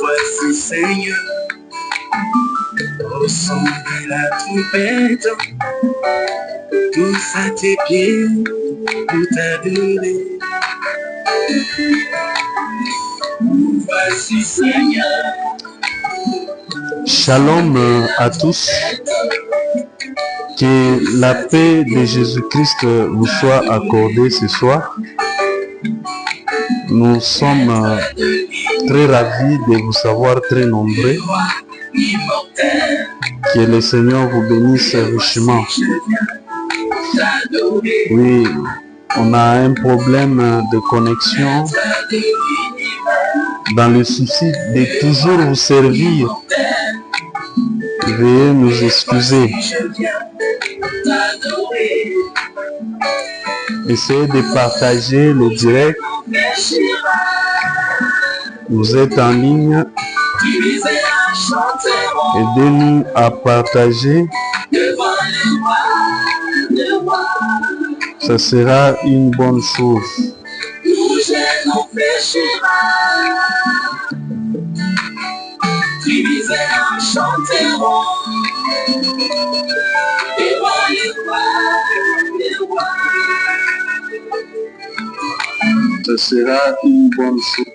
voici Seigneur, au son de la trompette, tous à tes pieds pour t'adorer. Voici Seigneur. Shalom à tous. Que la paix de Jésus-Christ vous soit accordée ce soir. Nous sommes très ravis de vous savoir très nombreux. Que le Seigneur vous bénisse richement. Oui, on a un problème de connexion. Dans le souci de toujours vous servir, veuillez nous excuser. Essayez de partager le direct. Vous êtes en ligne. Aidez-nous à partager. Ça sera une bonne chose. Ce sera une bonne chose.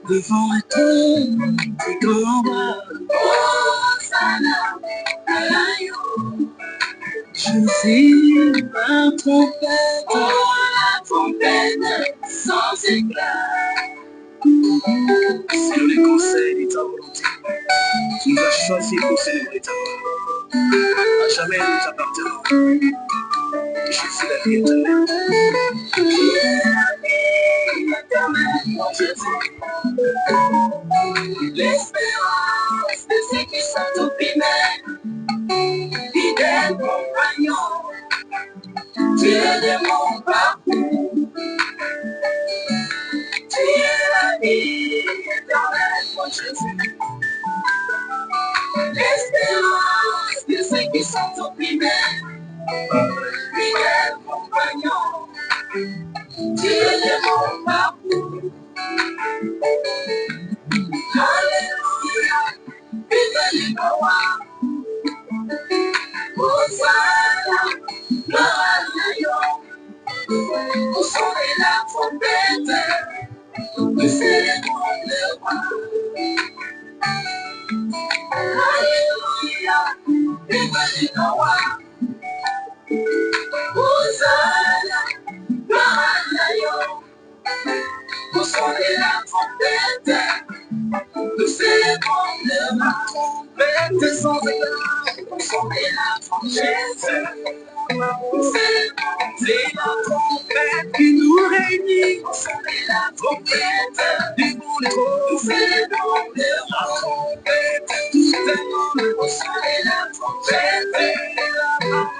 Devant un trône du grand roi, je sais ma trompette, la trompette sans éclat. C'est le conseil de ta volonté. Tu nous as choisi pour célébrer ta parole. À jamais nous appartenons. Je suis la vie éternelle. Mon Jésus. L'espérance de ceux qui sont opprimés, fidèle compagnon, tu es de mon parcours, tu es la vie éternelle, mon Jésus. L'espérance de ceux qui sont opprimés, fidèle compagnon, tu es de mon parcours. Alléluia, vive les gloires. Hosanna, gloire à Dieu. Au son de la trompette, nous célébrons le roi. Alléluia, vive les gloires. Hosanna, gloire à Dieu. Au son de la trompette, nous célébrons le roi. Trompette sans éclat, au son de la trompette. Nous célébrons, c'est la trompette qui nous réunit. Au son de la trompette, du bon trône. Nous célébrons le roi. Trompette, tout le monde. Au son de la trompette,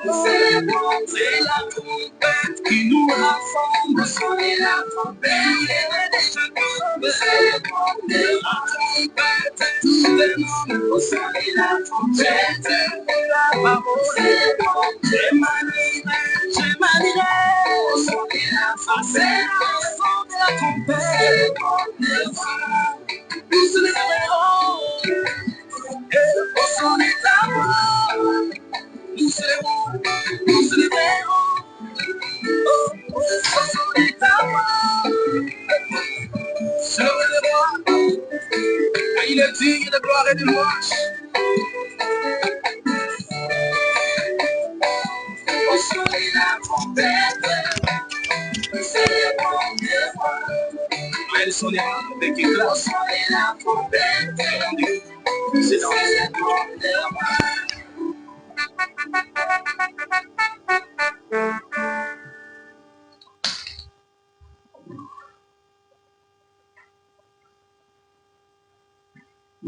nous célébrons, c'est la trompette qui nous rassemble. Au son de la trompette, nous célébrons le roi. Trompette, tout le monde. Au son de la trompette, la parole. Je m'anierai, au son de la trompette, au son de la trompette, nous célébrons, au son de ta voix, nous célébrons, au son de ta voix, célébrer le roi, car il est digne de gloire et de louange. Au son de la trompette, nous célébrons le roi. Le son des avec éclat. Au son de la trompette, nous célébrons le roi.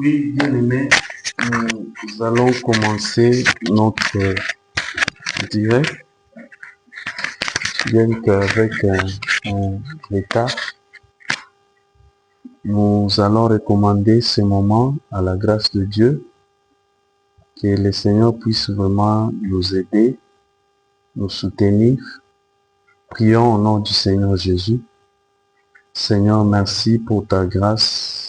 Oui, bien aimé, nous allons commencer notre direct, bien qu'avec un retard. Nous allons recommander ce moment à la grâce de Dieu, que le Seigneur puisse vraiment nous aider, nous soutenir. Prions au nom du Seigneur Jésus. Seigneur, merci pour ta grâce.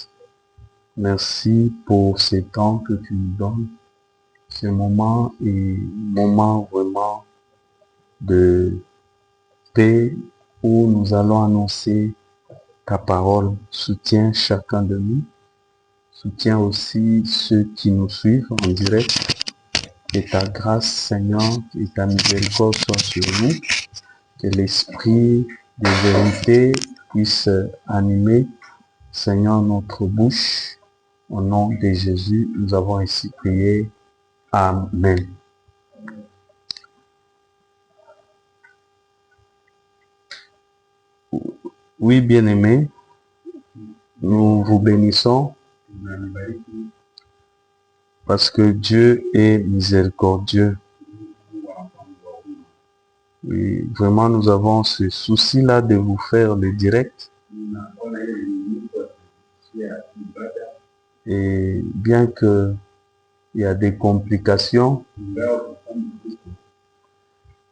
Merci pour ce temps que tu nous donnes. Ce moment est un moment vraiment de paix où nous allons annoncer ta parole. Soutiens chacun de nous. Soutiens aussi ceux qui nous suivent en direct. Que ta grâce, Seigneur, et ta miséricorde soient sur nous. Que l'esprit de vérité puisse animer, Seigneur, notre bouche. Au nom de Jésus, nous avons ainsi prié. Amen. Oui, bien-aimés, nous vous bénissons parce que Dieu est miséricordieux. Oui, vraiment, nous avons ce souci-là de vous faire le direct. Et bien qu'il y a des complications,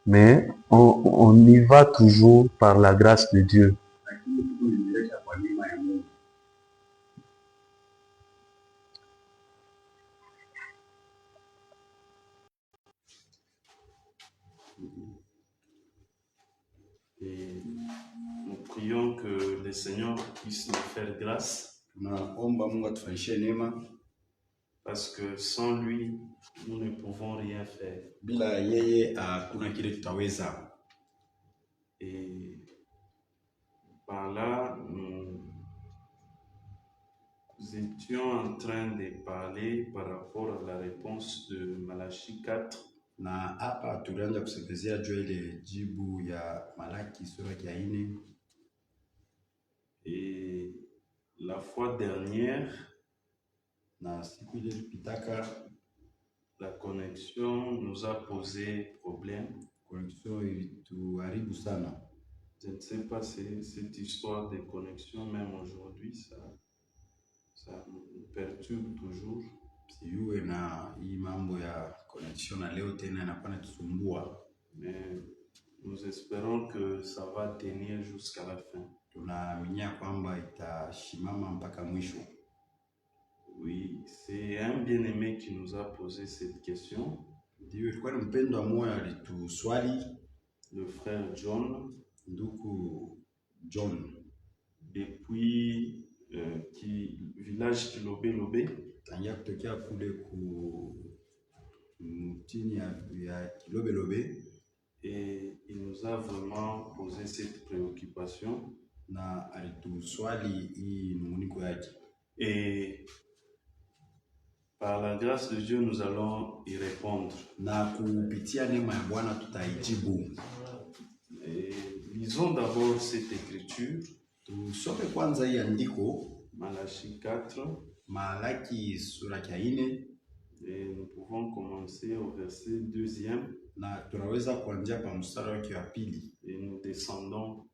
mais on y va toujours par la grâce de Dieu. Et nous prions que le Seigneur puisse nous faire grâce. Parce que sans lui, nous ne pouvons rien faire. Et par là, nous étions en train de parler par rapport à la réponse de Malachie 4. Na hapa tulianza kusemezea juu ile jibu ya Malaki sura ya 4. Et la fois dernière, na siku ile ilipitaka, la connexion nous a posé problème. Connexion ilituharibu sana. Je ne sais pas si cette histoire de connexion, même aujourd'hui, ça me perturbe toujours. Sijue na hii mambo ya connexion na leo tena inakuwa inatusumbua. Mais nous espérons que ça va tenir jusqu'à la fin. Tunaaminia kwamba itashimama mpaka mwisho. Oui, c'est un bien-aimé qui nous a posé cette question. Ndio ilikuwa ni mpendwa mmoja alituswali, le frère John. Ndugu John. Depuis village Kilobe Lobe. Tangia kutokea kule ku mtini ya Kilobe Lobe. Et il nous a vraiment posé cette préoccupation. Na alituswali hii nunguniko yake. Et par la grâce de Dieu, nous allons y répondre. Na kupitia neema ya Bwana tutaijibu. Et lisons d'abord cette écriture. Tusome kwanza hii andiko Malachie 4. Malaki sura ya 4. Et nous pouvons commencer au verset 2e. Na tunaweza kuanzia pa mstari wake wa pili. Et nous descendons.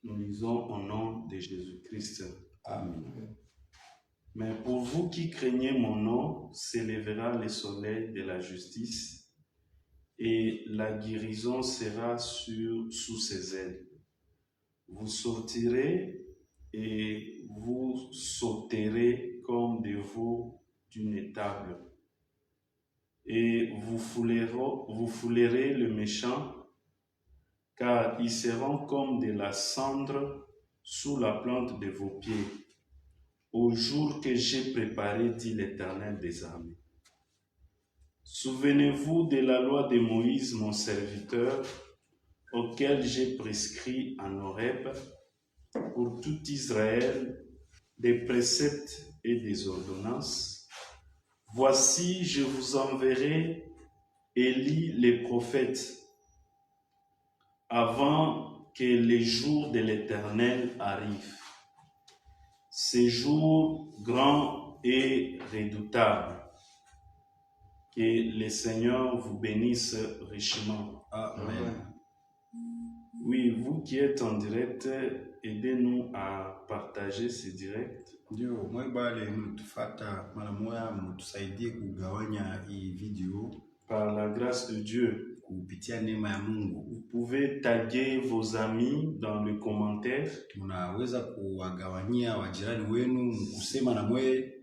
Nous lisons au nom de Jésus-Christ. Amen. Mais pour vous qui craignez mon nom, s'élèvera le soleil de la justice, et la guérison sera sous ses ailes. Vous sortirez et vous sauterez comme des veaux d'une étable, et vous foulerez le méchant, car ils seront comme de la cendre sous la plante de vos pieds, au jour que j'ai préparé, dit l'Éternel des armées. Souvenez-vous de la loi de Moïse, mon serviteur, auquel j'ai prescrit en Horeb pour tout Israël des préceptes et des ordonnances. Voici, je vous enverrai Élie les prophètes avant que les jours de l'Éternel arrivent. ces jours grands et redoutables. Que le Seigneur vous bénisse richement. Amen. Oui, vous qui êtes en direct, aidez-nous à partager ce direct. Ndio mwebale mnatufata mara moja, mtusaidie kugawanya hii video par la grâce de Dieu. kupitia neema ya Mungu. Vous pouvez taguer vos amis dans le commentaire. Mnaweza kuwagawanyia wajirani wenu mkusema na mwe.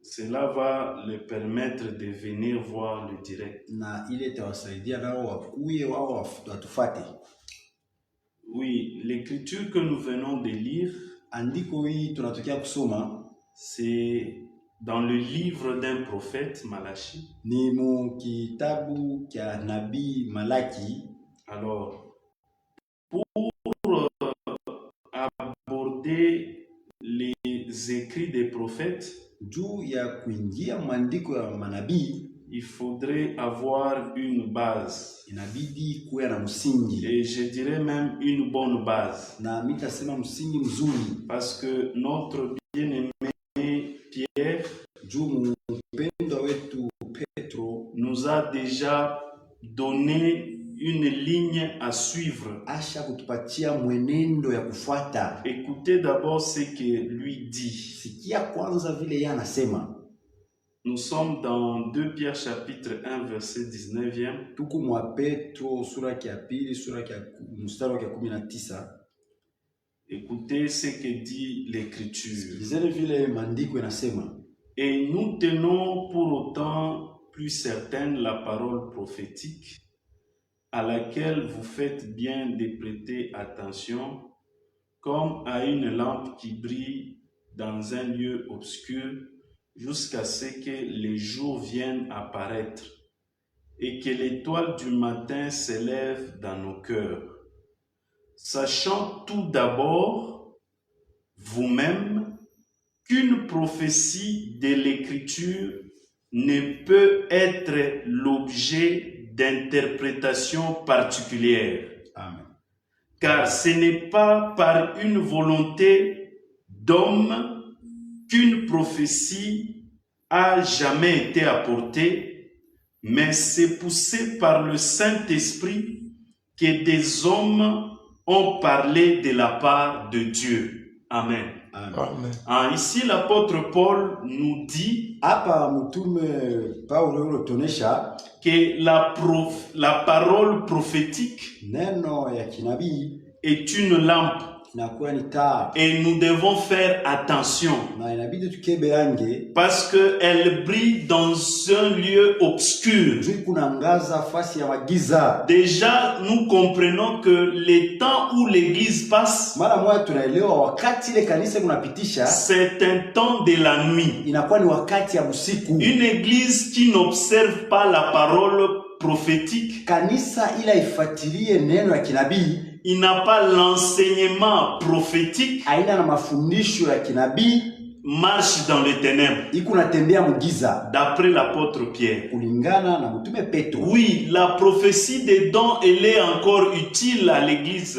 Cela va leur permettre de venir voir le direct. Na ile itawasaidia nao wakuye wao watufate. Oui, l'écriture que nous venons de lire, andiko hii tunatokea kusoma, c'est dans le livre d'un prophète, Malachi. Ni mu kitabu kya nabii Malaki. Alors, pour aborder les écrits des prophètes, juu ya kuingia maandiko ya manabii, il faudrait avoir une base. Inabidi kuwa na msingi. Et je dirais même une bonne base. Na mitasema msingi mzuri. Parce que notre bien-aimé Pierre, juu mpendwa wetu Petro, nous a déjà donné une ligne à suivre. Asha kutupatia mwenendo ya kufuata. Écoutez d'abord ce que lui dit. Sikia kwanza vile yeye anasema. Nous sommes dans 2 Pierre chapitre 1 verset 19e. Tuko mwa Petro sura ya pili sura ya mstari wa 19. Écoutez ce que dit l'écriture. Liseni vile maandiko yanasema. Et nous tenons pour autant plus certaine la parole prophétique à laquelle vous faites bien de prêter attention, comme à une lampe qui brille dans un lieu obscur, jusqu'à ce que les jours viennent apparaître et que l'étoile du matin s'élève dans nos cœurs. Sachant tout d'abord, vous-même, qu'une prophétie de l'Écriture ne peut être l'objet d'interprétation particulière. Amen. Car ce n'est pas par une volonté d'homme qu'une prophétie a jamais été apportée, mais c'est poussé par le Saint-Esprit que des hommes ont parlé de la part de Dieu. Amen. Amen. Ah, ici, l'apôtre Paul nous dit que la parole prophétique est une lampe. Et nous devons faire attention parce qu'elle brille dans un lieu obscur. Déjà, nous comprenons que les temps où l'église passe, c'est un temps de la nuit. Une église qui n'observe pas la parole prophétique, il n'a pas l'enseignement prophétique, marche dans les ténèbres. D'après l'apôtre Pierre. Oui, la prophétie des dons, elle est encore utile à l'église.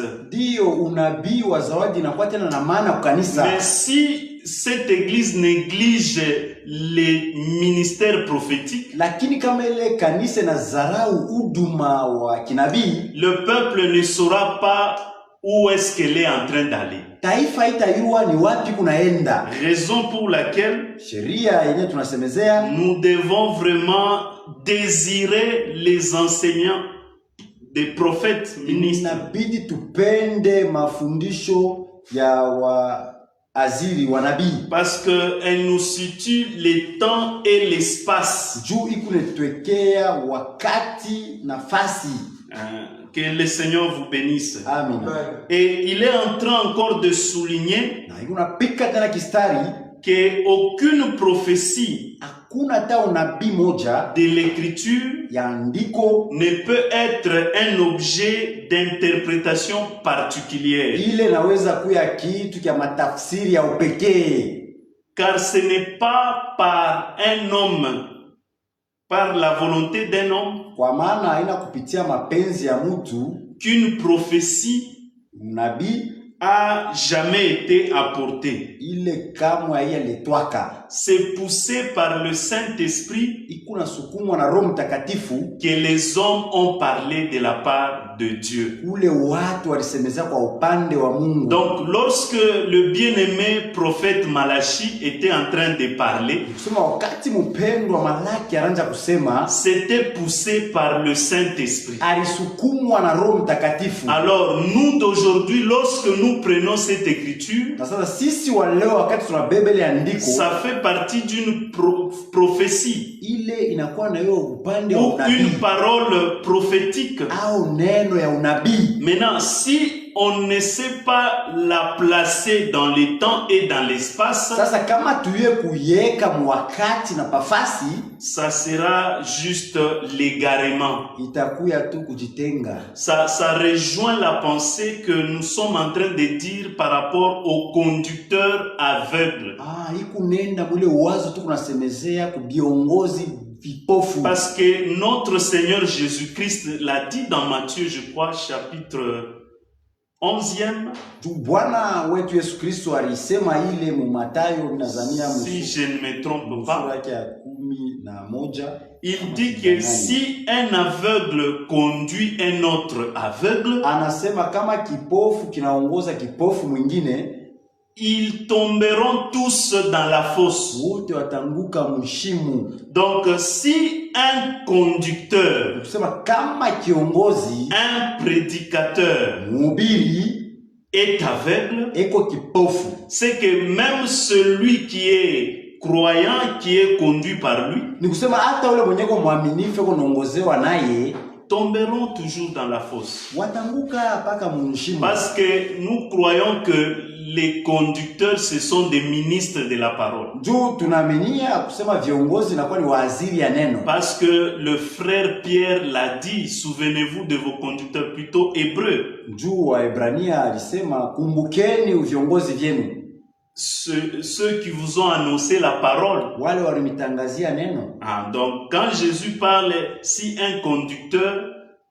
Mais si cette église néglige les ministères prophétiques, le peuple ne saura pas où est-ce qu'elle est en train d'aller. Raison pour laquelle nous devons vraiment désirer les enseignants des prophètes ministres. Parce qu'elle nous situe les temps et l'espace. Que le Seigneur vous bénisse. Amen. Et il est en train encore de souligner qu'aucune prophétie de l'écriture ne peut être un objet d'interprétation particulière. Car ce n'est pas par un homme, par la volonté d'un homme, qu'une prophétie a jamais été apporté. ile kamwe hailetwaka. C'est poussé par le Saint-Esprit Ikuna sukumwa na Roho Mtakatifu que les hommes ont parlé de la part de Dieu. ule watu walisemezea kwa upande wa Mungu. Donc lorsque le bien-aimé prophète Malachi était en train de parler, Kusema wakati mpendwa Malaki aranja kusema, c'était poussé par le Saint-Esprit. alisukumwa na Roho Mtakatifu. Alors nous d'aujourd'hui, lorsque nous prenons cette écriture, Na sasa sisi wa leo wakati tunabeba ile andiko, ça fait partie d'une prophétie ile inakuwa na hiyo upande wa ou unabii une parole prophétique. au neno ya unabii. Maintenant, si on ne sait pas la placer dans le temps et dans l'espace, Sasa kama tuye kuyeka mwakati na pafasi, ça sera juste l'égarement. itakuya tu kujitenga. Ça rejoint la pensée que nous sommes en train de dire par rapport aux conducteurs aveugles. Ikunenda mule wazo tu kunasemezea kubiongozi vipofu. Parce que notre Seigneur Jésus-Christ l'a dit dans Matthieu, je crois, chapitre 11e. Bwana wetu Yesu Kristo alisema ile mu Mathayo nazania Si je ne me trompe pas, sura ya 11. il dit que si un aveugle conduit un autre aveugle, Anasema kama kipofu kinaongoza kipofu mwingine, ils tomberont tous dans la fosse. wote watanguka mshimu. Donc si un conducteur, Kusema kama kiongozi, un prédicateur mhubiri est aveugle, eko kipofu, c'est que même celui qui est croyant, qui est conduit par lui, ni kusema hata ule mwenye mwaminifu eko naongozewa naye tomberont toujours dans la fosse. watanguka paka mshimu. Parce que nous croyons que les conducteurs, ce sont des ministres de la parole. Juu tunaaminia kusema viongozi nakuwa ni waziri ya neno. Parce que le frère Pierre l'a dit, souvenez-vous de vos conducteurs plutôt hébreux. Juu wa Ebrania alisema kumbukeni viongozi vyenu, Ceux qui vous ont annoncé la parole. wale walimitangazia neno. Donc quand Jésus parle, si un conducteur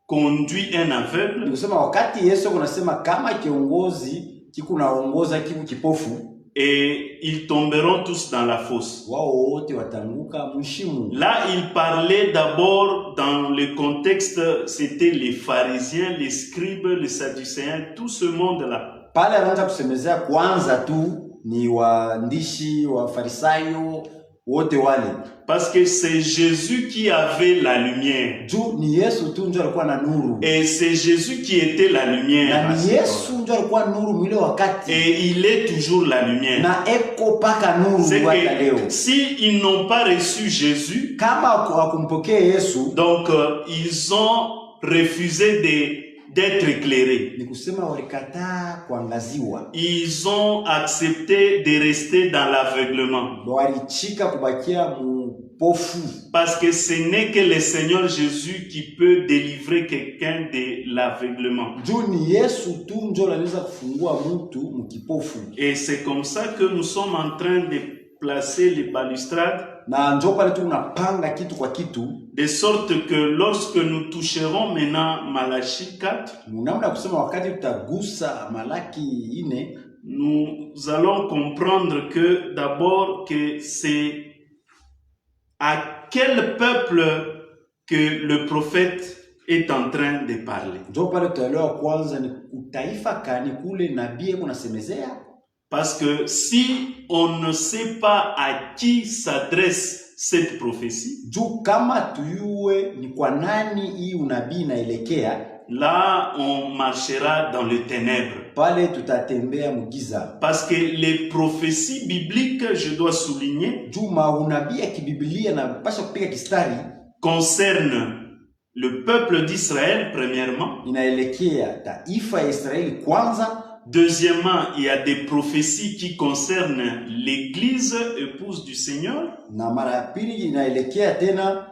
conduit un aveugle, Ni kusema wakati Yesu kunasema kama kiongozi kikunaongoza kiku kipofu, et ils tomberont tous dans la fosse. wao wote watanguka mshimu. Là, il parlait d'abord dans le contexte, c'était les pharisiens, les scribes, les sadducéens, tout ce monde-là. Pale anaanza kusemezea kwanza tu ni waandishi wa Farisayo wote wale. Parce que c'est Jésus qui avait la lumière. Juu ni Yesu tu ndio alikuwa na nuru. Et c'est Jésus qui était la lumière. Na ni Yesu ndio alikuwa nuru mwile wakati. Et il est toujours la lumière. Na eko paka nuru hata leo. Si ils n'ont pas reçu Jésus, kama hawakumpokea Yesu, donc ils ont refusé d'être éclairés. Ni kusema walikataa kuangaziwa. Ils ont accepté de rester dans l'aveuglement. Walichika kubakia mpofu. Parce que ce n'est que le Seigneur Jésus qui peut délivrer quelqu'un de l'aveuglement. Juu ni Yesu tu ndio anaweza kufungua mtu mkipofu. Et c'est comme ça que nous sommes en train de placer les balustrades. Na ndio pale tu unapanga kitu kwa kitu. De sorte que lorsque nous toucherons maintenant Malachie 4, Namna kusema wakati tutagusa Malaki 4, nous allons comprendre que d'abord que c'est à quel peuple que le prophète est en train de parler. Ndio pale tutaelewa kwanza ni utaifa kani kule nabii kunasemezea. Parce que si on ne sait pas à qui s'adresse cette prophétie, juu kama tuyue ni kwa nani hii unabii inaelekea, là on marchera dans les ténèbres. Pale tutatembea mugiza. Parce que les prophéties bibliques, je dois souligner, juu maunabii ya kibiblia na pasha kupiga kistari, concernent le peuple d'Israël premièrement. Inaelekea taifa ya Israeli kwanza. Deuxièmement, il y a des prophéties qui concernent l'église épouse du Seigneur. Na mara pili inaelekea tena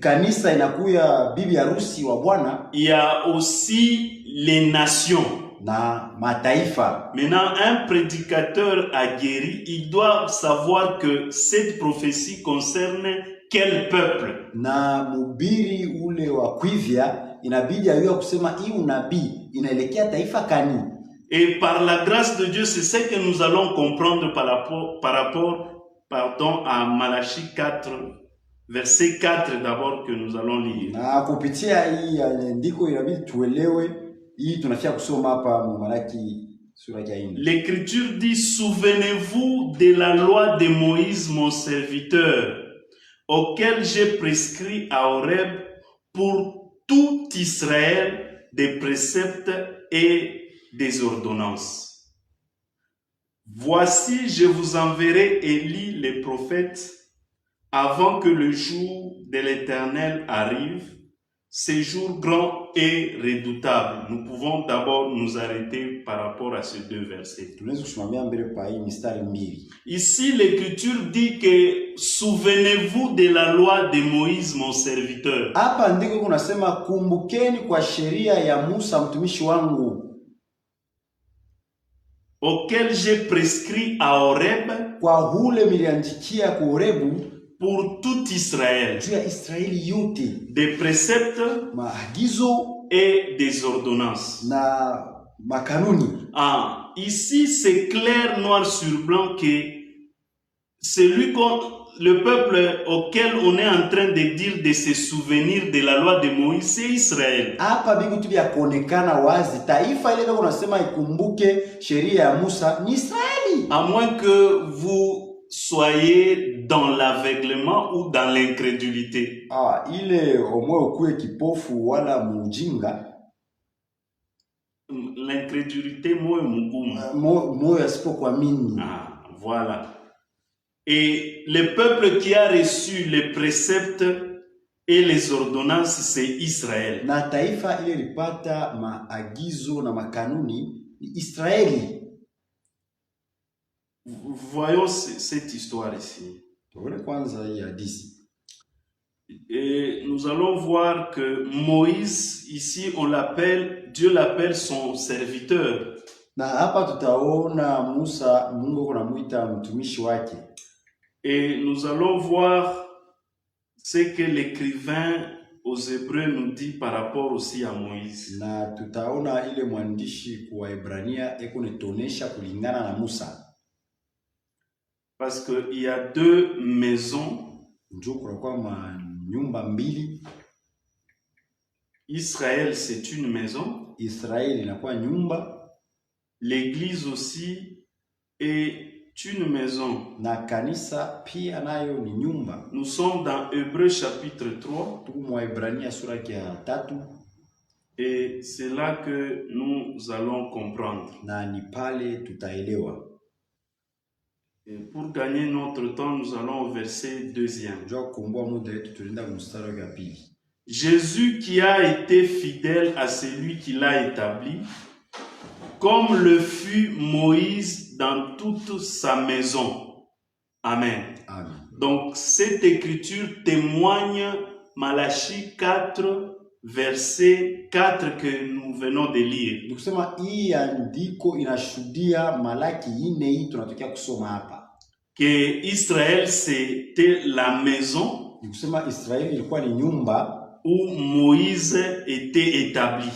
kanisa inakuya bibi harusi wa Bwana. Il y a aussi les nations. Na mataifa. Maintenant, un prédicateur aguerri, il doit savoir que cette prophétie concerne quel peuple. Na mubiri ule wa kuivya inabidi ayue kusema hii unabii inaelekea taifa kani. Et par la grâce de Dieu, c'est ce que nous allons comprendre par rapport à Malachie 4, verset 4 d'abord que nous allons lire. Na kupitia hii andiko inabidi tuelewe hii tunafia kusoma hapa mu Malaki sura ya 4. L'Écriture dit, souvenez-vous de la loi de Moïse, mon serviteur, auquel j'ai prescrit à Horeb pour tout Israël des préceptes et des ordonnances. Voici, je vous enverrai Élie les prophètes avant que le jour de l'Éternel arrive, ce jour grand et redoutable. Nous pouvons d'abord nous arrêter par rapport à ces deux versets. Ici, l'Écriture dit que souvenez-vous de la loi de Moïse, mon serviteur. Hapa ndiko kunasema kumbukeni kwa sheria ya Musa mtumishi wangu, auquel j'ai prescrit à Horeb, kwa hule miliandikia ku Horebu, pour tout Israël, juu ya Israeli yote, des préceptes maagizo et des ordonnances. Na makanuni. Ah, ici c'est clair noir sur blanc que le peuple auquel on est en train de dire de se souvenir de la loi de Moïse, c'est Israël. Hapa bitu vya kuonekana wazi, taifa ile bado unasema ikumbuke sheria ya Musa ni Israeli. À moins que vous soyez dans l'aveuglement ou dans l'incrédulité. Ah, ile omwe ukuwe kipofu wala mujinga. L'incrédulité moyo mugumu. Moyo asipokuamini. Ah, voilà. Et le peuple qui a reçu les préceptes et les ordonnances, c'est Israël. Na taifa ile lipata maagizo na makanuni ni Israeli. Voyons cette histoire ici. Et nous allons voir que Moïse, ici, Dieu l'appelle son serviteur. Et nous allons voir ce que l'écrivain aux Hébreux nous dit par rapport aussi à Moïse. Parce qu'il y a deux maisons. Israël, c'est une maison. L'église aussi est une maison. Nous sommes dans Hébreux chapitre 3. Et c'est là que nous allons comprendre. Et pour gagner notre temps, nous allons au verset 2e. Jésus qui a été fidèle à celui qui l'a établi, comme le fut Moïse dans toute sa maison. Amen. Amen. Donc cette écriture témoigne Malachie 4, verset 4 que nous venons de lire. Que Israël c'était la maison où Moïse était établi.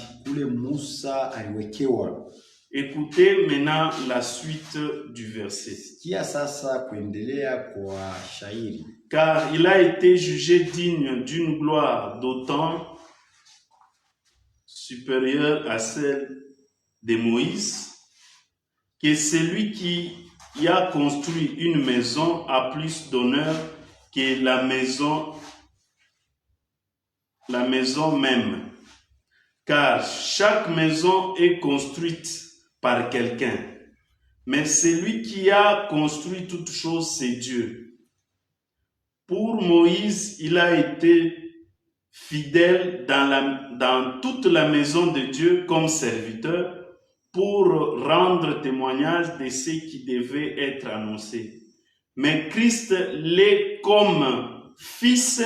Écoutez maintenant la suite du verset. Car il a été jugé digne d'une gloire d'autant supérieure à celle de Moïse, que celui qui a construit une maison a plus d'honneur que la maison même. Car chaque maison est construite par quelqu'un. Mais celui qui a construit toute chose, c'est Dieu. Pour Moïse, il a été fidèle dans toute la maison de Dieu comme serviteur pour rendre témoignage de ce qui devait être annoncé. Mais Christ l'est comme fils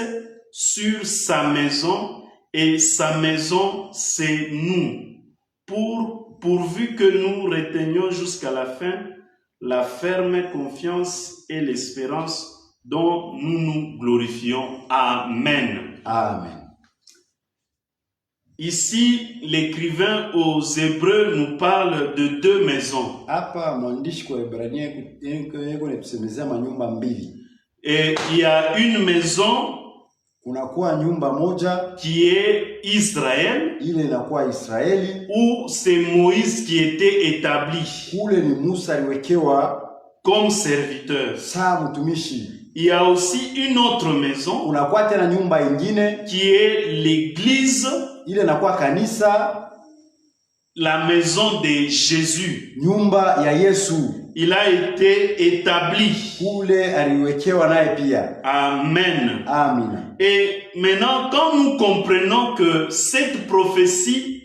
sur sa maison, et sa maison, c'est nous. Pourvu que nous retenions jusqu'à la fin la ferme confiance et l'espérance dont nous nous glorifions. Amen. Amen. Ici, l'écrivain aux Hébreux nous parle de 2 maisons. Hapa mwandishi kwa Ibrania yeko netusemezea manyumba mbili. Et il y a une maison kunakuwa nyumba moja qui est Israël, ile inakuwa Israeli, où c'est Moïse qui était établi kule ni Musa aliwekewa comme serviteur. saa mtumishi. Il y a aussi une autre maison kunakuwa tena nyumba ingine qui est l'église, ile inakuwa kanisa, la maison de Jésus. nyumba ya Yesu. Il a été établi. Kule aliwekewa naye pia. Amen. Amina. Et maintenant, quand nous comprenons que cette prophétie,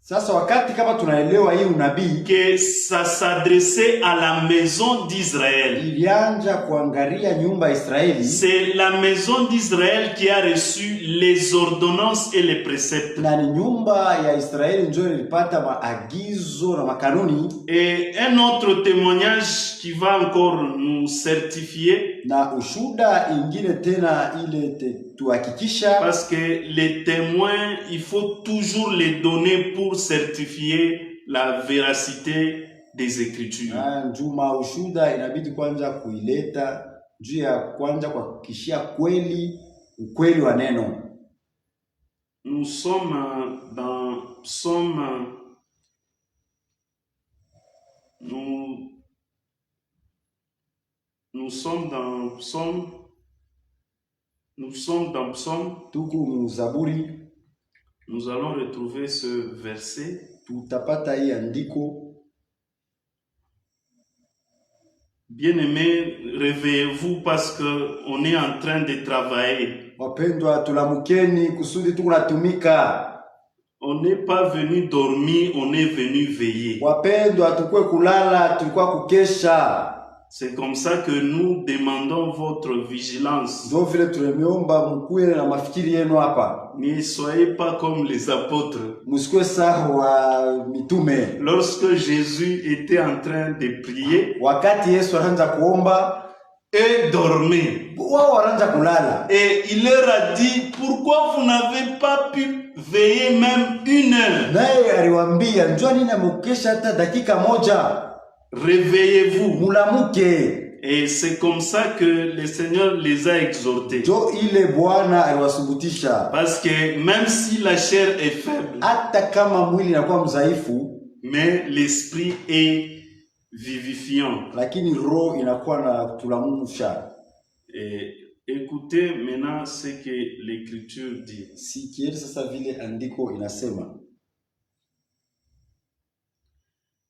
sasa wakati kama tunaelewa hii unabii, que ça s'adressait à la maison d'Israël, ilianja kuangalia nyumba Israeli, c'est la maison d'Israël qui a reçu les ordonnances et les préceptes. na ni nyumba ya Israeli ndio ilipata maagizo na makanuni. Et un autre témoignage qui va encore nous certifier, na ushuda ingine tena ile tuhakikisha, parce que les témoins, il faut toujours les donner pour certifier la véracité des Écritures. Njuma ushuda inabidi kwanza kuileta juu ya kwanza kuhakikishia ukweli wa neno. Nous sommes dans Psaume, nous sommes dans Psaume, tuku muzaburi, nous allons retrouver ce verset. Tutapata hii andiko. Bien-aimés, réveillez-vous parce que on est en train de travailler. Wapendwa, tulamukeni kusudi tukunatumika. On n'est pas venu dormir, on est venu veiller. Wapendwa, tukue kulala, tulikuwa kukesha. C'est comme ça que nous demandons votre vigilance. Ndio vile tumeomba mkuwe na mafikiri yenu hapa. Ne soyez pas comme les apôtres. Msikue sawa mitume. Lorsque Jésus était en train de prier, wakati Yesu anaanza kuomba, eux dormaient. wao wanaanza kulala. Et il leur a dit, pourquoi vous n'avez pas pu veiller même 1 heure? Naye aliwaambia, njoo nini mkesha hata dakika moja? Réveillez-vous. Mulamuke. Et c'est comme ça que le Seigneur les a exhortés. Jo ile Bwana aliwasubutisha. Parce que même si la chair est faible, hata kama mwili inakuwa mzaifu, mais l'esprit est vivifiant. Lakini roho inakuwa na kutulamusha. Et écoutez maintenant ce que l'Écriture dit. Sikieni sasa vile andiko inasema.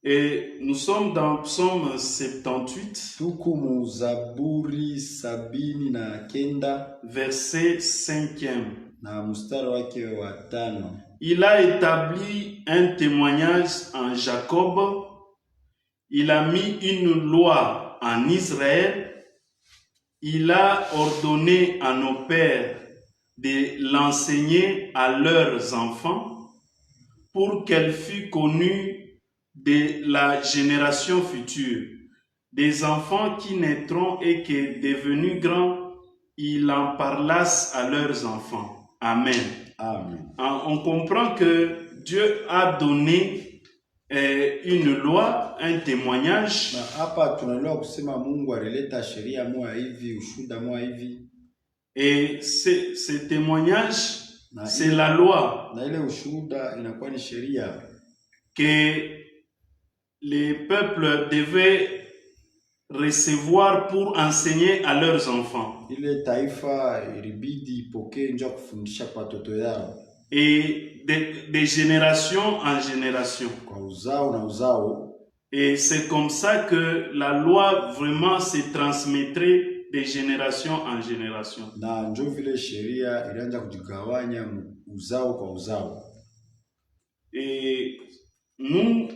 Et nous sommes dans Psaume 78, tuku muzaburi 79, verset 5e. na mstari wake wa 5. Il a établi un témoignage en Jacob, il a mis une loi en Israël, il a ordonné à nos pères de l'enseigner à leurs enfants pour qu'elle fût connue de la génération future, des enfants qui naîtront et que, devenus grands, ils en parlassent à leurs enfants. Amen. Amen. On comprend que Dieu a donné une loi, un témoignage. Na hapa tunaelewa kusema Mungu alileta sheria moja hivi, ushuhuda moja hivi. Et ce témoignage, c'est la loi. Na ile ushuhuda inakuwa ni sheria. Que les peuples devaient recevoir pour enseigner à leurs enfants. Ile taifa ilibidi ipokee njoo kufundisha kwa watoto yao. Et de génération en génération. Kwa uzao na uzao. Et c'est comme ça que la loi vraiment se transmettrait de génération en génération. Na njoo vile sheria ilianza kujigawanya uzao kwa uzao. Et nous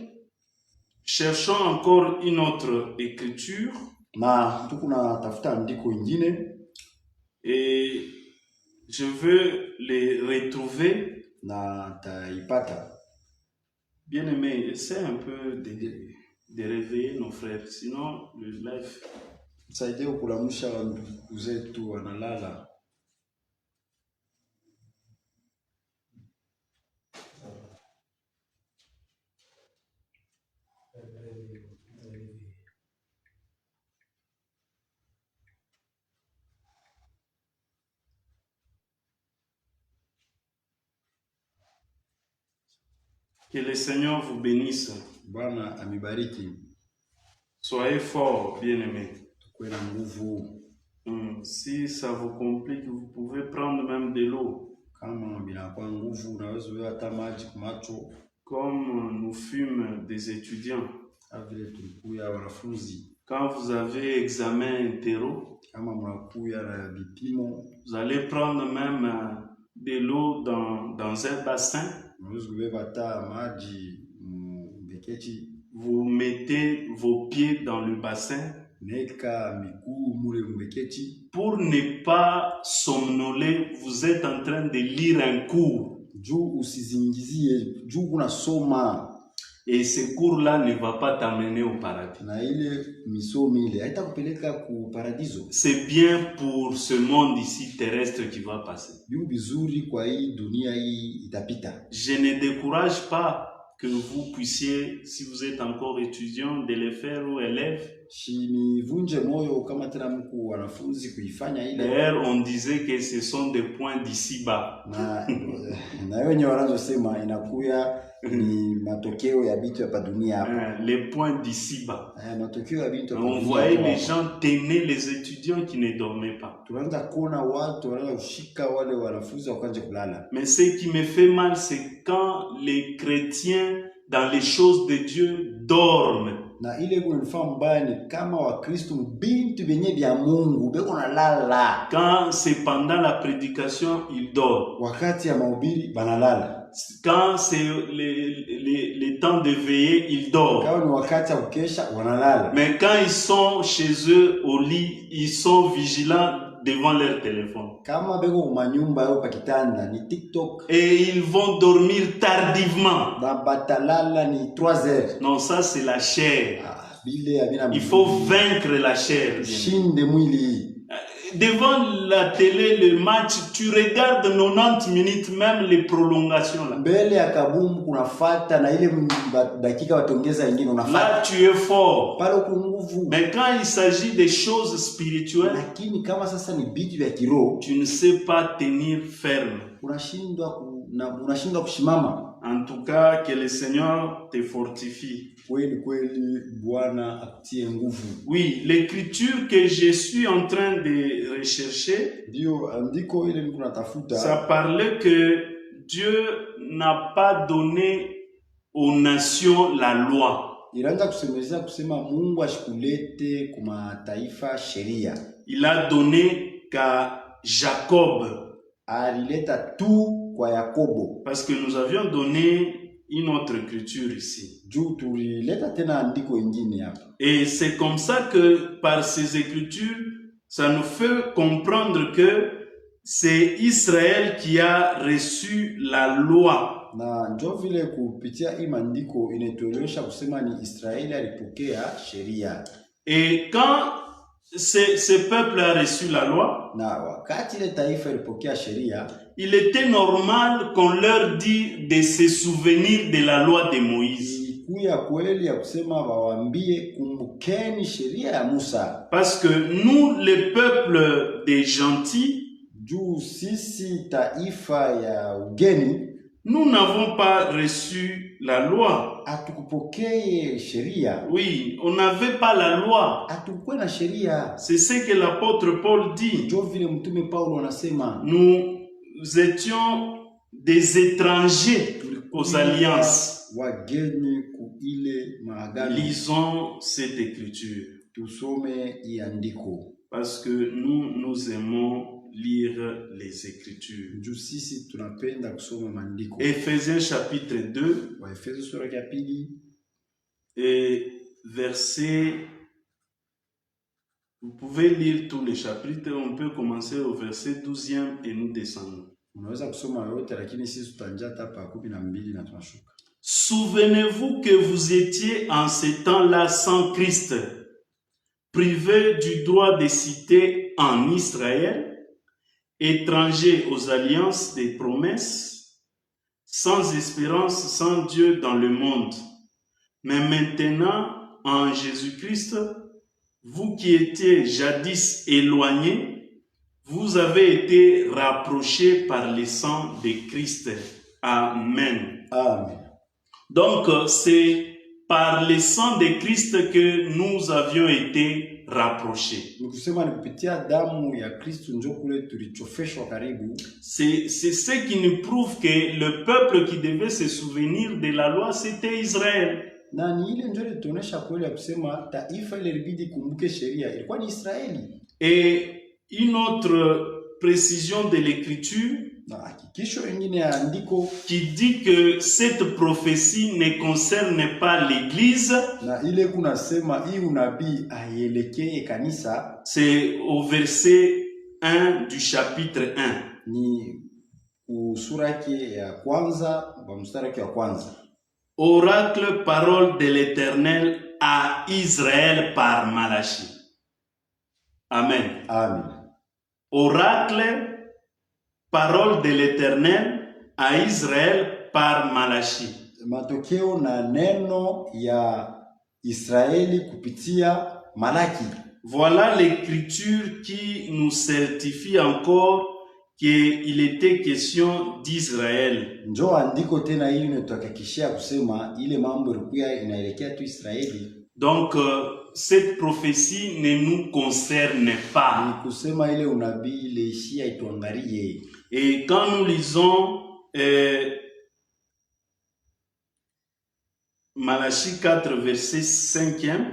cherchons encore une autre écriture. Na tukuna tafuta andiko ingine. Et je veux les retrouver. Na taipata. Bien aimé, essaie un peu de réveiller nos frères, sinon le live. Saidie kulamusha ndugu zetu wanalala. Que le Seigneur vous bénisse. Bwana amibariki. Soyez forts, bien-aimés. Tukuwe na nguvu. Si ça vous complique, vous pouvez prendre même de l'eau. Kama binakuwa nguvu, unaweza uwe hata maji kumacho. Comme nous fûmes des étudiants. Vile tulikuya wanafunzi. Quand vous avez examen interro, kama mnakuya na vipimo, vous allez prendre même de l'eau dans un bassin. unaweza kubeba hata maji mbeketi. Vous mettez vos pieds dans le bassin. Neka miguu mule mbeketi. Pour ne pas somnoler, vous êtes en train de lire un cours. Juu usizingizie, juu kuna soma. Et ce cours-là ne va pas t'amener au paradis. Na ile misomi ile haitakupeleka ku paradiso. C'est bien pour ce monde ici terrestre qui va passer. Yu bizuri kwa hii dunia hii itapita. Je ne décourage pas que vous puissiez, si vous êtes encore étudiant, de le faire ou élève. Shinivunje moyo kama tena mku wanafunzi kuifanya ile. D'ailleurs, on disait que ce sont des points d'ici-bas. Na wenye wanazosema inakuya ni matokeo ya vitu hapa dunia hapa. Les points d'ici-bas. Matokeo ya vitu hapa. On voyait les gens tenir les étudiants qui ne dormaient pas. Tunaanza kuona watu wanaanza kushika wale wanafunzi wakanje kulala. Mais ce qui me fait mal, c'est quand les chrétiens dans les choses de Dieu dorment. Na ile kunifaa mbaya ni kama Wakristo bintu benye vya Mungu beko nalala. Quand c'est pendant la prédication, ils dorment. Wakati ya mahubiri banalala. Quand c'est les temps de veiller, ils dorment. Kama ni wakati ya kukesha wanalala. Mais quand ils sont chez eux au lit, ils sont vigilants devant leur téléphone. Kama beko manyumba yao pakitanda ni TikTok. Et ils vont dormir tardivement. Ba batalala ni 3 heures. Non, ça c'est la chair. Il faut vaincre la chair. Shinde mwili. Devant la télé, le match, tu regardes 90 minutes, même les prolongations là. Mbele ya kabumbu kunafuata na ile dakika watongeza nyingine unafuata. Là tu es fort. Pale uko nguvu. Mais quand il s'agit des choses spirituelles, lakini kama sasa ni vitu vya kiroho, tu ne sais pas tenir ferme. Unashindwa kushimama. En tout cas, que le Seigneur te fortifie. Kweli kweli Bwana akutie nguvu. Oui, l'écriture que je suis en train de rechercher, ndio andiko ile niko natafuta. Ça parlait que Dieu n'a pas donné aux nations la loi. Ilianza kusemezea kusema Mungu ashikulete kuma taifa sheria. Il a donné qu'à Jacob. Alileta tu kwa Yakobo. Parce que nous avions donné une autre écriture ici. Et c'est comme ça que par ces écritures, ça nous fait comprendre que c'est Israël qui a reçu la loi. Na ndio vile kupitia imandiko inatuelewesha kusema ni Israeli alipokea sheria. Et quand ce peuple a reçu la loi, na wakati ile taifa ilipokea sheria, il était normal qu'on leur dit de se souvenir de la loi de Moïse. Ilikuwa kweli ya kusema waambie kumbukeni sheria ya Musa. Parce que nous, le peuple des gentils, juu sisi taifa ya ugeni, nous n'avons pas reçu la loi. Atukupokee sheria. Oui, on n'avait pas la loi. Atukue na sheria. C'est ce que l'apôtre Paul dit. Ndio vile mtume Paulo anasema. Nous étions des étrangers aux alliances. Wageni ku ile maagano. Lisons cette écriture. Tusome iandiko. Parce que nous aimons lire les écritures. Éphésiens chapitre 2 et verset, vous pouvez lire tous les chapitres, on peut commencer au verset 12e et nous descendons. Souvenez-vous que vous étiez en ces temps-là sans Christ, privés du droit de cité en Israël, étrangers aux alliances des promesses, sans espérance, sans Dieu dans le monde. Mais maintenant, en Jésus-Christ, vous qui étiez jadis éloignés, vous avez été rapprochés par le sang de Christ. Amen. Amen. Donc, c'est par le sang de Christ que nous avions été rapprochés. Ni kusema ni kupitia damu ya Kristo ndio kule tulichofeshwa karibu. C'est ce qui nous prouve que le peuple qui devait se souvenir de la loi, c'était Israël. Na ni ile ndio ilituonesha kweli ya kusema taifa ile ilibidi kumbuke sheria ilikuwa ni Israeli. Et une autre précision de l'écriture qui dit que cette prophétie ne concerne pas l'église. C'est au verset 1 du chapitre 1. Oracle, parole de l'Éternel à Israël par Malachie. Amen. Amen. Oracle, parole de l'Éternel à Israël par Malachie. Matokeo na neno ya Israeli kupitia Malaki. Voilà l'écriture qui nous certifie encore qu'il était question d'Israël. Njoo andiko tena hili linatuhakikishia kusema ile mambo ilikuwa inaelekea tu Israeli. Donc cette prophétie ne nous concerne pas. Et quand nous lisons Malachie 4 verset 5e,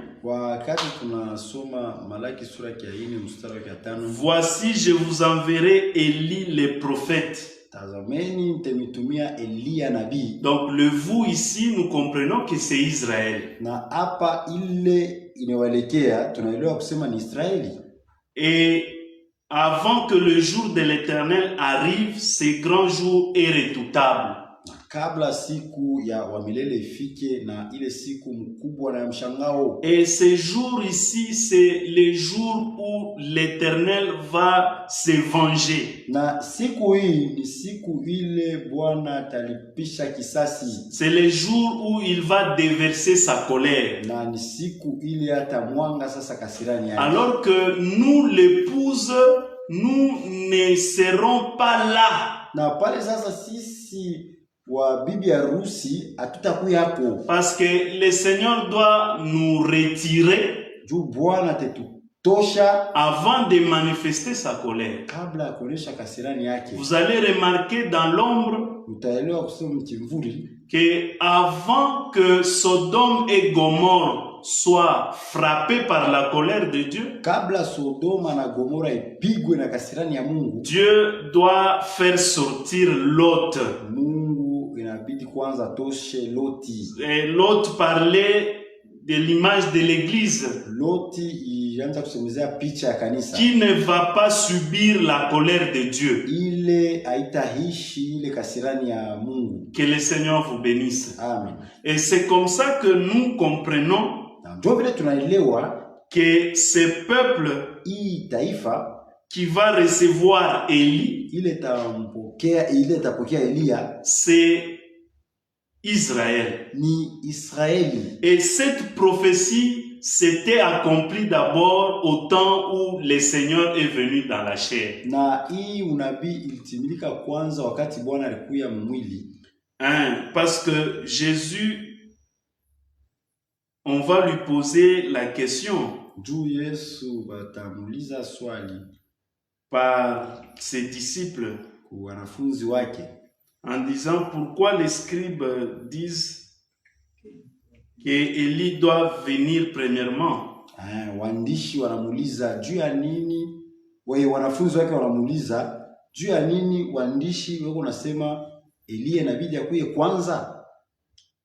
voici je vous enverrai Élie le prophète. Donc le vous ici, nous comprenons que c'est Israël. Et avant que le jour de l'Éternel arrive, ce grand jour est redoutable. Et ce jour ici, c'est le jour où l'Éternel va se venger. C'est le jour où il va déverser sa colère. Alors que nous, l'épouse, nous ne serons pas là. Parce que le Seigneur doit nous retirer avant de manifester sa colère. Vous allez remarquer dans l'ombre que avant que Sodome et Gomorrhe soient frappés par la colère de Dieu, Dieu doit faire sortir Lot. Et Lot parlait de l'image de l'église qui ne va pas subir la colère de Dieu. Que le Seigneur vous bénisse. Amen. Et c'est comme ça que nous comprenons que ce peuple qui va recevoir Élie, c'est Israël. Et cette prophétie s'était accomplie d'abord au temps où le Seigneur est venu dans la chair. Parce que Jésus, on va lui poser la question par ses disciples en disant pourquoi les scribes disent qu'Élie doit venir premièrement. Waandishi wanamuuliza juu ya nini, wanafunzi wake wanamuuliza juu ya nini waandishi wako nasema Elia inabidi akuye kwanza.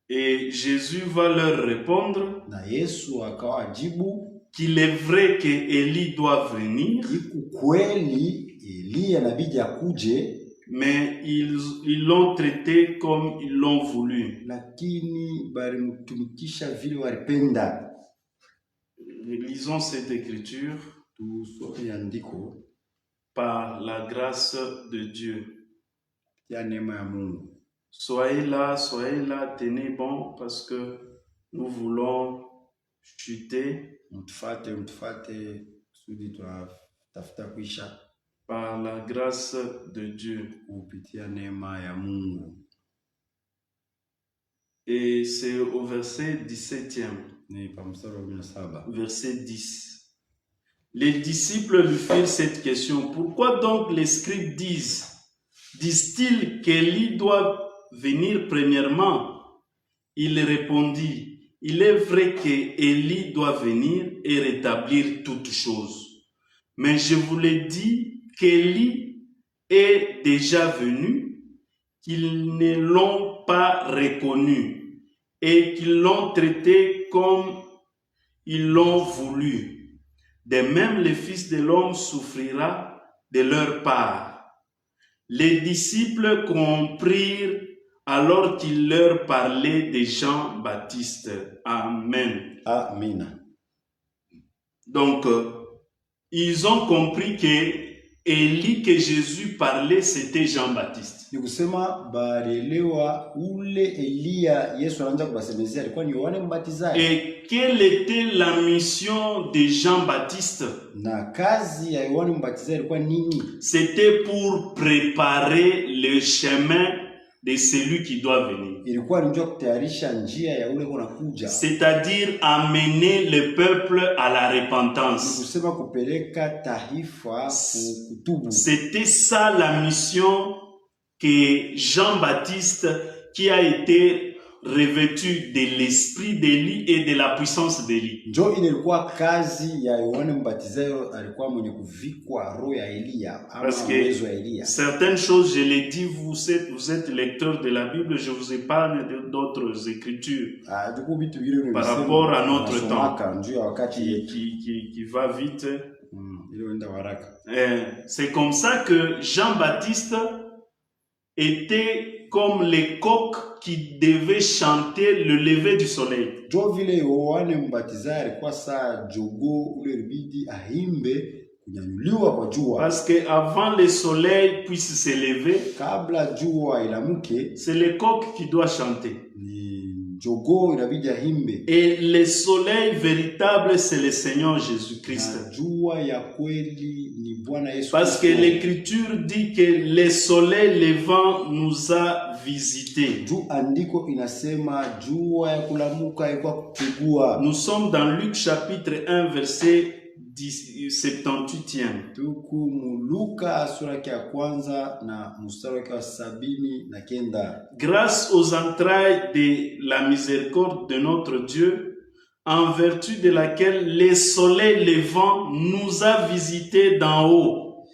Et Jésus va leur répondre na Yesu akawajibu qu'il est vrai que Élie doit venir, kweli Elia inabidi akuje, mais ils l'ont traité comme ils l'ont voulu. Lakini balimtumikisha vile walipenda. Lisons cette écriture par la grâce de Dieu. Soyez là, tenez bon parce que nous voulons chuter par la grâce de Dieu. Et c'est au verset 17e. Ni pa mstari wa 17. Verset 10. Les disciples lui firent cette question. Pourquoi donc les scribes disent-ils qu'Élie doit venir premièrement? Il répondit, il est vrai qu'Élie doit venir et rétablir toutes choses. Mais je vous l'ai dit qu'Élie est déjà venu, qu'ils ne l'ont pas reconnu et qu'ils l'ont traité comme ils l'ont voulu. De même, le Fils de l'homme souffrira de leur part. Les disciples comprirent alors qu'il leur parlait de Jean-Baptiste. Amen. Amina. Donc, ils ont compris que Élie que Jésus parlait, c'était Jean-Baptiste. Ni kusema balielewa ule Elia Yesu anaanza kubasemezea alikuwa ni Yohane Mbatizaji. Et quelle était la mission de Jean-Baptiste? Na kazi ya Yohane Mbatizaji ilikuwa nini? C'était pour préparer le chemin de celui qui doit venir. Ilikuwa ni njia kutayarisha njia ya ule unakuja. C'est-à-dire amener le peuple à la repentance. Ni kusema kupeleka taifa kutubu. C'était ça la mission que Jean-Baptiste, qui a été revêtu de l'esprit d'Élie et de la puissance d'Élie. Njo ile ilikuwa kazi ya Yohane Mbatizaji, alikuwa mwenye kuvikwa roho ya Elia ama uwezo wa Elia. Certaines choses, je l'ai dit, vous êtes lecteur de la Bible, je vous épargne d'autres écritures par rapport à notre temps qui va vite. C'est comme ça que Jean-Baptiste était comme les coqs qui devaient chanter le lever du soleil. Parce que avant le soleil puisse se lever, c'est le coq qui doit chanter. Et le soleil véritable, c'est le Seigneur Jésus-Christ. Parce que l'Écriture dit que le soleil levant nous a visités. Nous sommes dans Luc chapitre 1 verset 78e. Grâce aux entrailles de la miséricorde de notre Dieu, en vertu de laquelle le soleil levant nous a visités d'en haut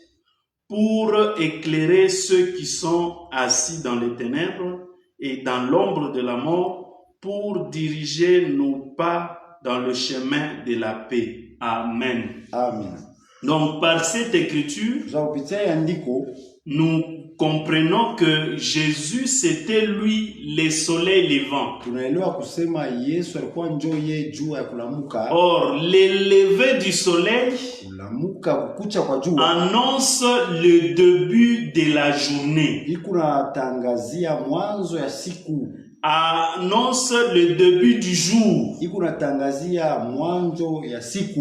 pour éclairer ceux qui sont assis dans les ténèbres et dans l'ombre de la mort, pour diriger nos pas dans le chemin de la paix. Amen. Amen. Donc, par cette écriture, nous comprenons que Jésus, c'était lui le soleil levant. Or, le lever du soleil annonce le début de la journée. Annonce le début du jour.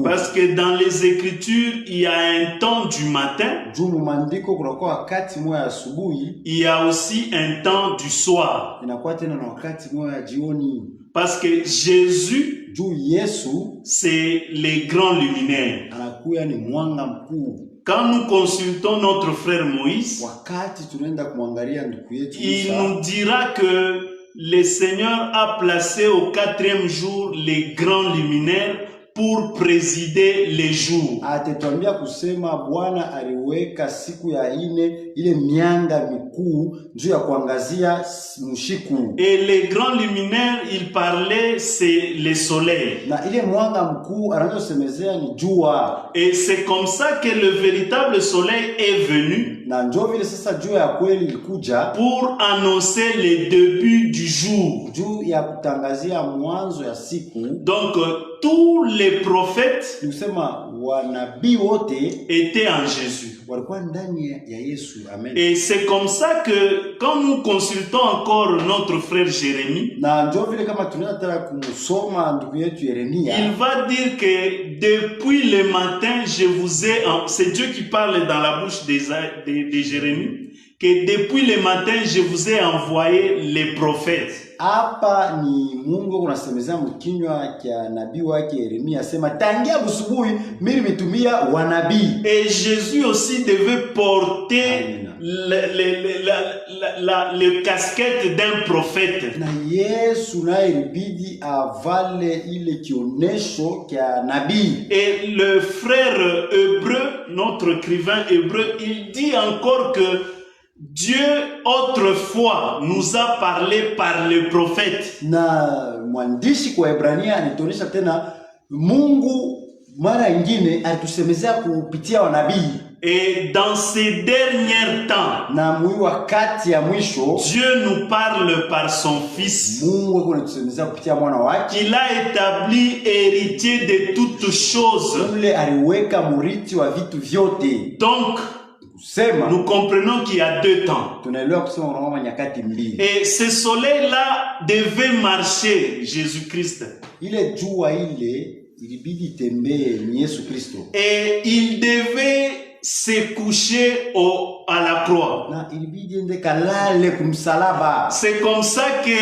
Parce que dans les Écritures, il y a un temps du matin. Il y a aussi un temps du soir. Parce que Jésus, c'est les grands luminaires. Quand nous consultons notre frère Moïse, il nous dira que le Seigneur a placé au 4e jour les grands luminaires pour présider les jours. Et les grands luminaires, il parlait, c'est le soleil. Et c'est comme ça que le véritable soleil est venu pour annoncer le début du jour. Donc, tous les prophètes étaient en Jésus. Et c'est comme ça que quand nous consultons encore notre frère Jérémie, il va dire que depuis le matin, je vous ai... C'est Dieu qui parle dans la bouche de Jérémie, que depuis le matin, je vous ai envoyé les prophètes. Hapa ni Mungu kunasemezea mkinywa cha nabii wake Yeremia asema tangia busubuhi mimi mitumia wanabii. Et Jésus aussi devait porter le casquette d'un prophète. Na Yesu naye ilibidi avale ile kionesho cha nabii. Et le frère hébreu, notre écrivain hébreu, il dit encore que Dieu autrefois nous a parlé par le prophète. Na mwandishi kwa Hebrania anatuonyesha tena Mungu mara nyingine alitusemezea kupitia wanabii. Et dans ces derniers temps, na wakati ya mwisho Dieu nous parle par son fils. Mungu anatusemezea kupitia mwana wake. Il a établi héritier de toutes choses. Yule aliweka murithi wa vitu vyote. Donc nous comprenons qu'il y a deux temps. Et ce soleil-là devait marcher, Jésus-Christ. Et il devait se coucher à la croix. C'est comme ça qu'il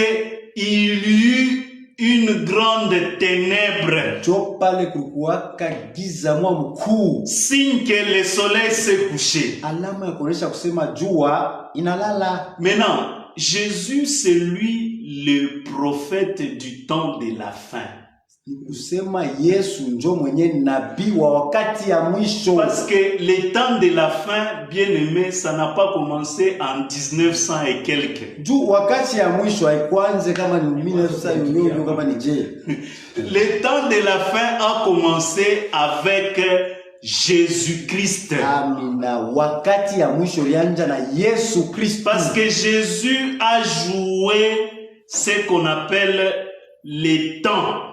y eut une grande ténèbre, signe que le soleil s'est couché. Maintenant, Jésus c'est lui le prophète du temps de la fin. Parce que le temps de la fin, bien aimé, ça n'a pas commencé en 1900 et quelques. Le temps de la fin a commencé avec Jésus-Christ. Parce que Jésus a joué ce qu'on appelle les temps.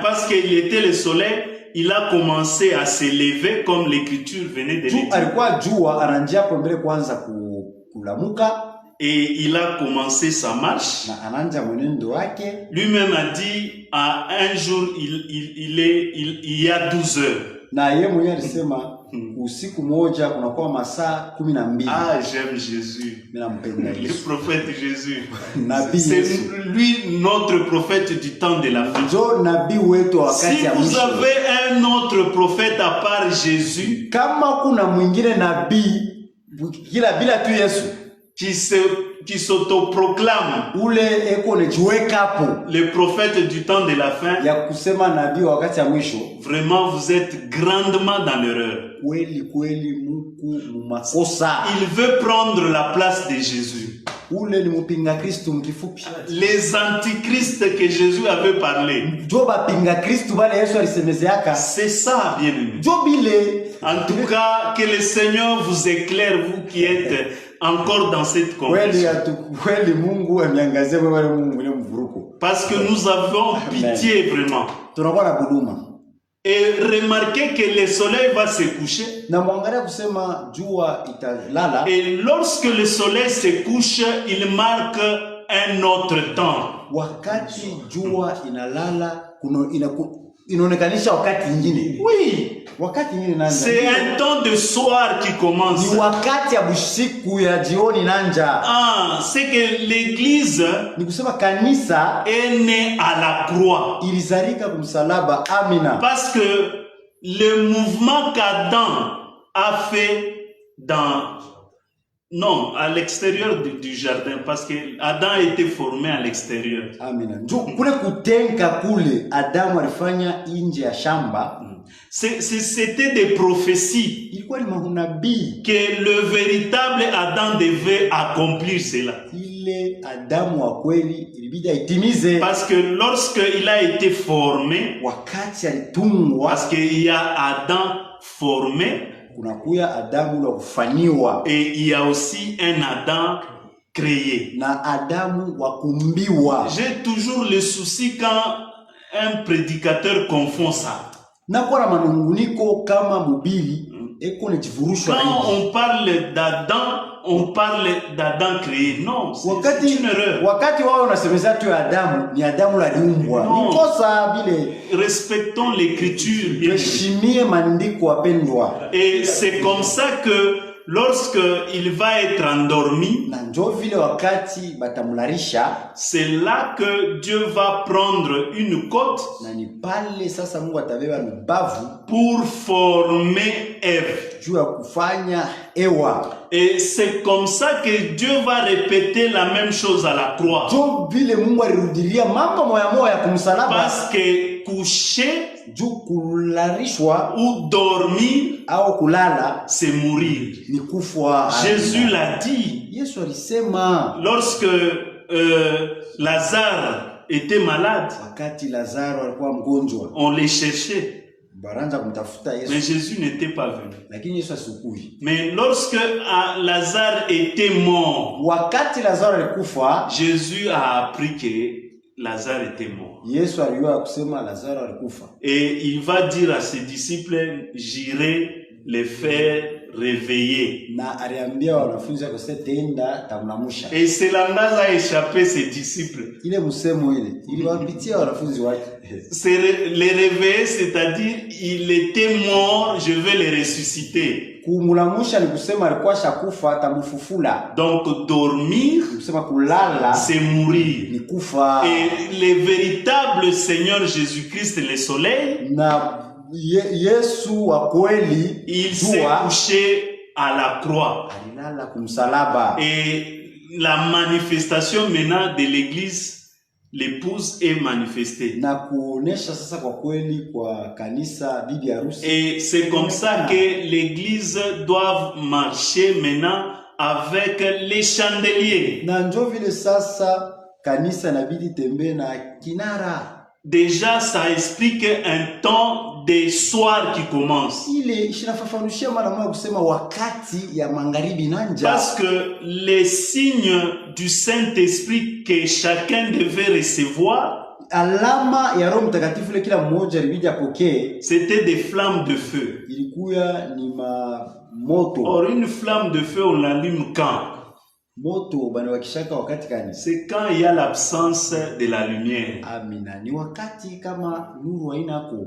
Parce qu'il était le soleil, il a commencé à s'élever comme l'écriture venait de le dire. Et il a commencé sa marche. Lui-même a dit, à un jour, il y a 12 heures. Na yeye mwenyewe alisema usiku moja kunakuwa masaa 12. Ah, j'aime Jésus. Le prophète Jésus. C'est lui notre prophète du temps de la fin. Si vous avez un autre prophète à part Jésus, kama kuna mwingine nabii bila tu Yesu qui s'autoproclame le prophèt du temps de la fin, vraiment vous êtes grandement dans l'erreur. Il veut prendre la place de Jésus. Les antichrists que Jésus avait parlé, c'est ça, bien aimé. En tout cas, que le Seigneur vous éclaire, vous qui êtes encore dans cette conversion. Parce que nous avons pitié vraiment. Et remarquez que le soleil va se coucher. Et lorsque le soleil se couche, il marque un autre temps. Oui. C'est un temps de soir qui commence. Ah, c'est que l'église est née à la croix. Parce que le mouvement qu'Adam a fait à l'extérieur du jardin, parce que Adam a été formé à l'extérieur. C'était des prophéties que le véritable Adam devait accomplir cela. Parce que lorsqu'il a été formé, parce qu'il y a Adam formé, et il y a aussi un Adam créé. J'ai toujours le souci quand un prédicateur confond ça. Quand on parle d'Adam, on parle d'Adam créé. Non, c'est une erreur. Non. Respectons l'écriture. Et c'est comme ça que lorsque il va être endormi, na njo vile wakati batamularisha, c'est là que Dieu va prendre une côte na ni pale sasa Mungu atabeba lubavu pour former Ève. juu ya kufanya Ewa. Et c'est comme ça que Dieu va répéter la même chose à la croix. Jo vile Mungu alirudilia mambo moya moya kumsalaba. Parce que coucher juu kularishwa ou dormir au kulala c'est mourir. ni kufa. Jésus l'a dit. Yesu alisema lorsque Lazare était malade, wakati Lazaro alikuwa mgonjwa, on les cherchait. Baranja kumtafuta Yesu. Mais Jésus n'était pas venu. Lakini Yesu asikuji. Mais lorsque Lazare était mort, wakati Lazaro alikufa, Jésus a appris que Lazare était mort. Yesu alijua kusema Lazaro alikufa. Et il va dire à ses disciples, j'irai les faire réveiller. Na aliambia wanafunzi wake tenda tamnamusha. Et cela n'a échappé ses disciples. Ile msemo ile iliwapitia wanafunzi wake. C'est les réveiller, c'est-à-dire il était mort, je vais le ressusciter. Kumulamusha ni kusema alikuwa shakufa tamufufula. Donc dormir, kusema kulala, c'est mourir. Ni kufa. Et le véritable Seigneur Jésus-Christ, le soleil, na Yesu wa kweli, il s'est couché à la croix. Alilala kumsalaba. Et la manifestation maintenant de l'église, l'épouse est manifestée. Na kuonesha sasa kwa kweli kwa kanisa bibi harusi. Et c'est comme ça que l'église doit marcher maintenant avec les chandeliers. Na njo vile sasa kanisa inabidi tembee na kinara. Déjà, ça explique un temps des soirs qui commence. Parce que les signes du Saint-Esprit que chacun devait recevoir, c'était des flammes de feu. Or, une flamme de feu, on l'allume quand? C'est quand il y a l'absence de la lumière.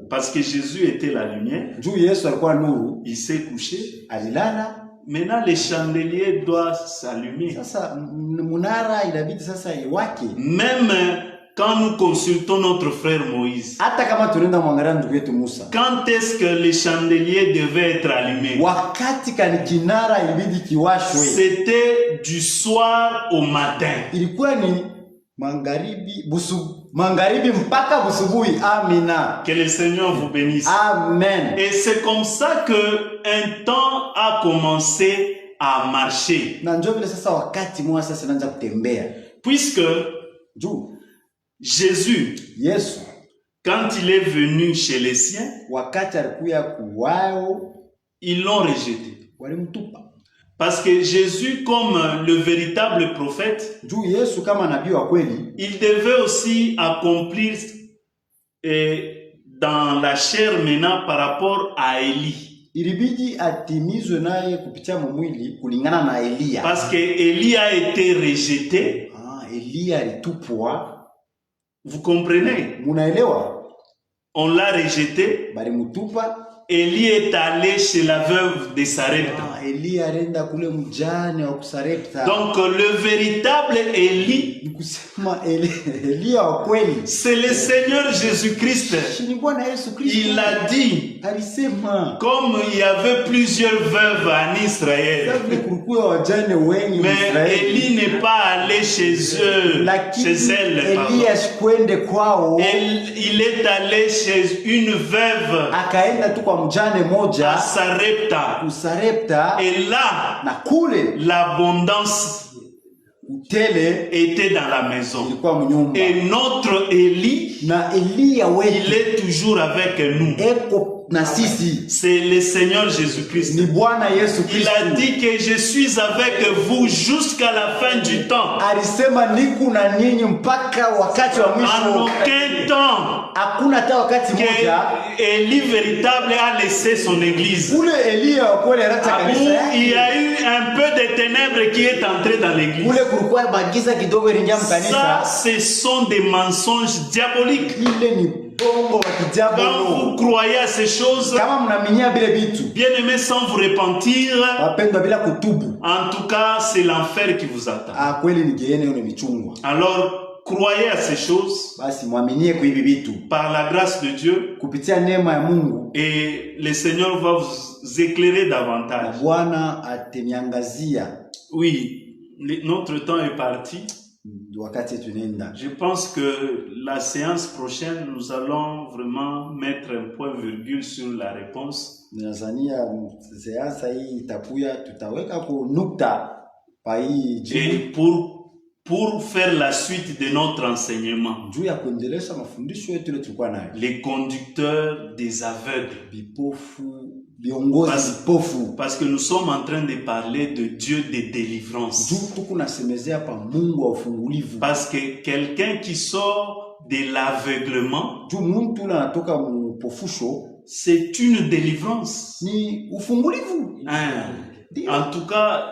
Parce que Jésus était la lumière. Il s'est couché. Maintenant, les chandeliers doivent s'allumer. Même quand nous consultons notre frère Moïse, quand est-ce que les chandeliers devaient être allumés? C'était du soir au matin. Que le Seigneur vous bénisse. Amen. Et c'est comme ça que un temps a commencé à marcher. Puisque Jésus, quand il est venu chez les siens, ils l'ont rejeté. Parce que Jésus, comme le véritable prophète, il devait aussi accomplir dans la chair maintenant par rapport à Élie. Parce que Élie a été rejeté. Vous comprenez? On l'a rejeté. Élie est allé chez la veuve de Sarepta. Donc le véritable Élie, c'est le Seigneur Jésus-Christ. Il a dit, comme il y avait plusieurs veuves en Israël, mais Élie n'est pas allé chez eux, chez elle. Il est allé chez une veuve à Sarepta. Et là, l'abondance était dans la maison. Et notre Élie, il est toujours avec nous. C'est le Seigneur Jésus-Christ. Il a dit que je suis avec vous jusqu'à la fin du temps. En aucun temps que Élie véritable a laissé son église. Il y a eu un peu de ténèbres qui est entré dans l'église. Ça, ce sont des mensonges diaboliques. kupitia Quand bono. vous croyez à ces choses, Kama mnaaminia bile bitu, bien aimé, sans vous repentir, wapendwa, bila kutubu, en tout cas, c'est l'enfer qui vous attend. kweli ni gehena yone michungwa. Alors, croyez à ces choses Basi mwaminie kwa hivi vitu par la grâce de Dieu, kupitia neema ya Mungu, et le Seigneur va vous éclairer na davantage. Bwana atemiangazia. Oui, notre temps est parti. Wakati tunaenda, Je pense que la séance prochaine, nous allons vraiment mettre un point virgule sur la réponse. ninazania seansa hii itakuya, tutaweka ku nukta pa hii Et pour faire la suite de notre enseignement, juu ya kuendelesha mafundisho yetu ile tulikuwa nayo, les conducteurs des aveugles. vipofu, viongozi vipofu, Parce que nous sommes en train de parler de Dieu de délivrance. juu tuko nasemezea pa Mungu wa ufungulivu. Parce que quelqu'un qui sort de l'aveuglement, Juu mtu ule anatoka mpofusho, c'est une délivrance. ni ufungulivu. En tout cas,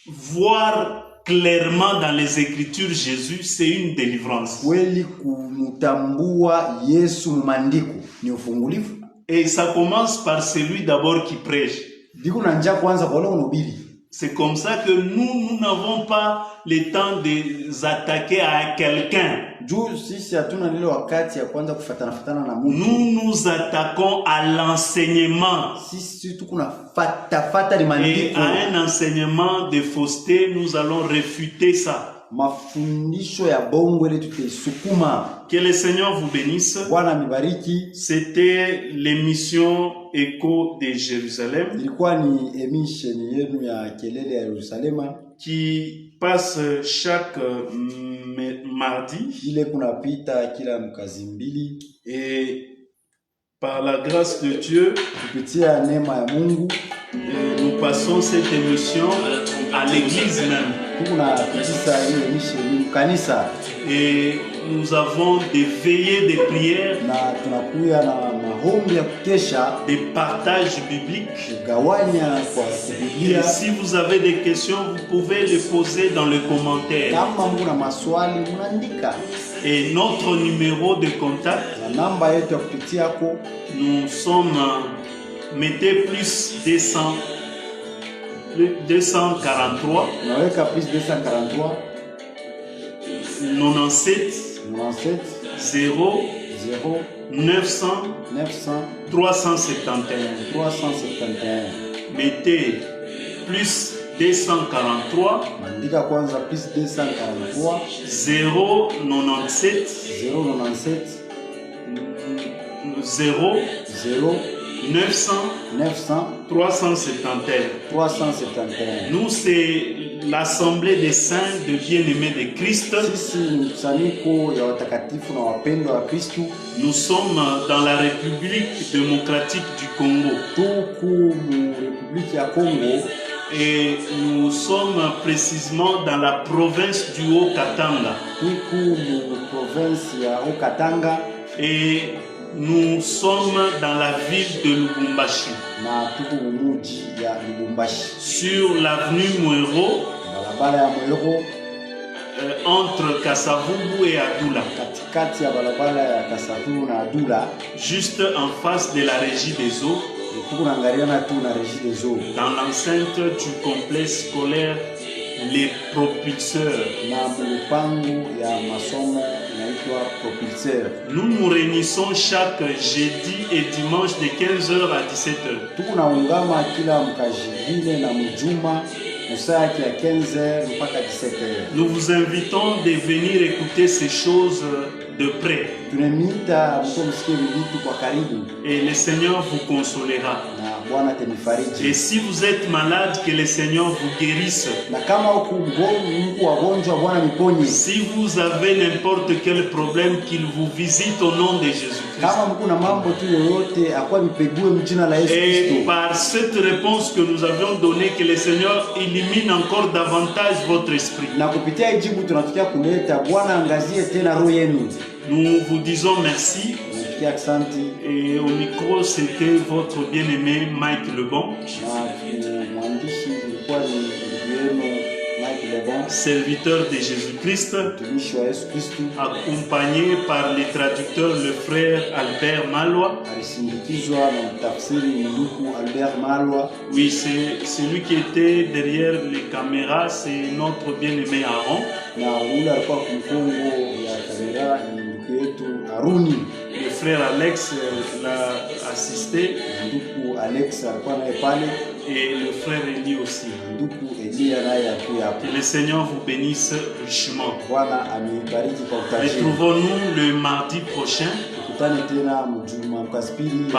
voir clairement dans les Écritures Jésus, c'est une délivrance. Kweli kumtambua Yesu maandiko ni ufungulivu. Et ça commence par celui d'abord qui prêche. Diko na njia kwanza kwa leo unahubiri. C'est comme ça que nous n'avons pas le temps de s'attaquer à quelqu'un. Juu sisi hatuna ile wakati ya kwanza kufatana na Mungu. Nous nous attaquons à l'enseignement. Sisi tuko na fata ni Et maandiko. à un enseignement de fausseté, nous allons réfuter ça. Mafundisho ya bongo ile tutaisukuma. Que le Seigneur vous bénisse. Bwana mibariki. C'était l'émission Écho de Jérusalem. Ilikuwa ni emission yenu ya kelele ya Yerusalema Qui passe chaque mardi. ile kunapita kila mkazi mbili, Et par la grâce de Dieu, kupitia neema ya Mungu nous passons cette émission à l'église même. kuna kisa ile emission kanisa, Et nous avons des veillées de prière, na tunakuya na maombi ya kukesha, des partages bibliques. kugawanya kwa Et Biblia. si vous avez des questions, vous pouvez les poser dans le commentaire. Kama muna maswali mnaandika, Et notre numéro de contact, na namba yetu ya kupitia ko nous sommes, mettez plus 243 unaweka plus 243 97 97 0 0 900 900 371. 371. Mettez plus 243 Mandika kwanza plus 243 097 097 0 0 900 900 371. 371. Nous, c'est l'assemblée des saints, de bien-aimés de Christ. Sisi ni mkusanyiko ya watakatifu na wapendwa wa Kristu. Nous sommes dans la République démocratique du Congo. Tuku mu Republiki ya Kongo, Et nous sommes précisément dans la province du Haut-Katanga. tuku mu province ya Okatanga, Et nous sommes dans la ville de Lubumbashi, na tuku mu muji ya Lubumbashi, sur l'avenue Mwero, barabara ya Mwero, entre Kasavubu et Adoula, katikati ya barabara ya Kasavubu na Adula. juste en face de la régie des eaux, Tuku naangaliana tu na Régie des Eaux, dans l'enceinte du complexe scolaire Les Propulseurs. na mpango ya masomo inaitwa Propulseur. Nous nous réunissons chaque jeudi et dimanche de 15h à 17h. Tuku naungama kila mkajivile na mjuma musaa ya 15h mpaka 17h. Nous vous invitons de venir écouter ces choses de près. Tunamita mko msikie vitu kwa karibu, Et le Seigneur vous consolera. na Bwana Et atanifariji. si vous êtes malade, que le Seigneur vous guérisse. Na kama uko mgonjwa wagonjwa, Bwana niponye. Si vous avez n'importe quel problème, qu'il vous visite au nom de Jésus-Christ. Kama mko na mambo tu yoyote, akwa mipegue mjina la Yesu Et Kristo. par cette réponse que nous avions donnée, que le Seigneur illumine encore davantage votre esprit. Na kupitia ijibu tunatukia kuleta, Bwana angazie tena roho yenu. Nous vous disons merci. Tunatukia asante. Et au micro, c'était votre bien-aimé Mike Lebon. Na mwandishi ilikuwa ni ndugu yenu Mike Lebon. Alban, serviteur de Jésus-Christ, mtumishi wa Yesu Kristo, accompagné par le traducteur, le frère Albert Malwa. alisindikizwa na mtafsiri ndugu Albert Malwa. Oui, c'est celui qui était derrière les caméras, c'est notre bien-aimé Aaron. Na ule alikuwa kumfungo ya kamera ni ndugu yetu Aruni. Le frère Alex l'a assisté. Ndugu Alex alikuwa naye pale. Et le frère Eli aussi. Ndugu Elia naye alikuwa hapo. Que le Seigneur vous bénisse richement. Bwana amibariki kwa utajiri. Retrouvons-nous le mardi prochain. Tukutane tena mjuma mkazipili.